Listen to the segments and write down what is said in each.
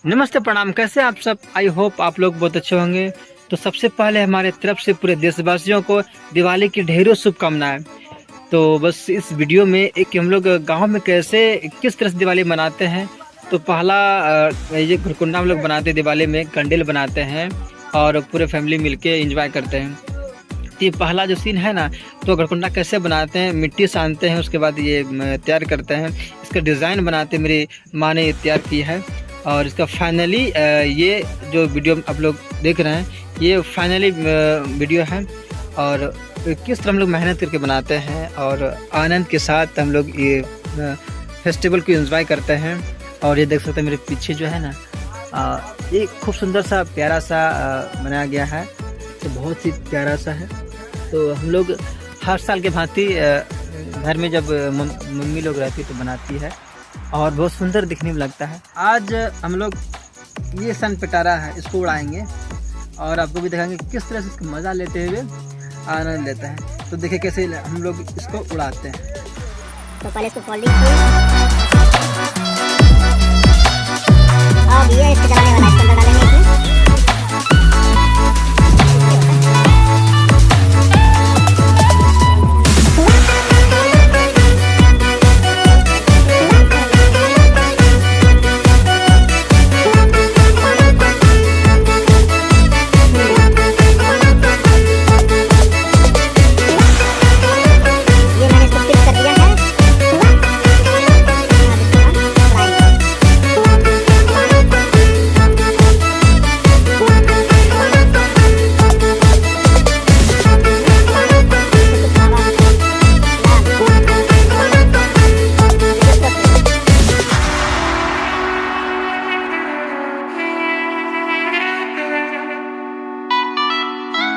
नमस्ते, प्रणाम। कैसे आप सब? आई होप आप लोग बहुत अच्छे होंगे। तो सबसे पहले हमारे तरफ से पूरे देशवासियों को दिवाली की ढेरों शुभकामनाएं। तो बस इस वीडियो में एक हम लोग गांव में कैसे किस तरह से दिवाली मनाते हैं। तो पहला ये गुरकुंडा हम लोग बनाते हैं, दिवाली में कैंडल बनाते हैं और पूरे फैमिली मिलके एंजॉय करते हैं। तो ये पहला जो सीन है ना, तो गुरकुंडा कैसे बनाते हैं, मिट्टी सानते हैं, उसके बाद ये तैयार करते हैं, इसका डिज़ाइन बनाते हैं। मेरी माँ ने ये तैयार की है और इसका फाइनली ये जो वीडियो आप लोग देख रहे हैं, ये फाइनली वीडियो है। और किस तरह हम लोग मेहनत करके बनाते हैं और आनंद के साथ हम लोग ये फेस्टिवल को एंजॉय करते हैं। और ये देख सकते हैं मेरे पीछे जो है ना, ये खूब सुंदर सा प्यारा सा बनाया गया है। तो बहुत ही प्यारा सा है। तो हम लोग हर साल के भांति घर में जब मम्मी लोग रहती तो बनाती है और बहुत सुंदर दिखने में लगता है। आज हम लोग ये सन पिटारा है, इसको उड़ाएंगे और आपको भी दिखाएंगे किस तरह से इसका मज़ा लेते हुए आनंद लेता है। तो देखिए कैसे हम लोग इसको उड़ाते हैं। तो पहले इसको फोल्डिंग की, अब ये इसको जलाने वाला है, इसको अंदर डालेंगे इसमें।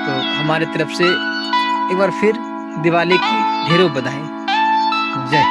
तो हमारी तरफ से एक बार फिर दिवाली की ढेरों बधाई। जय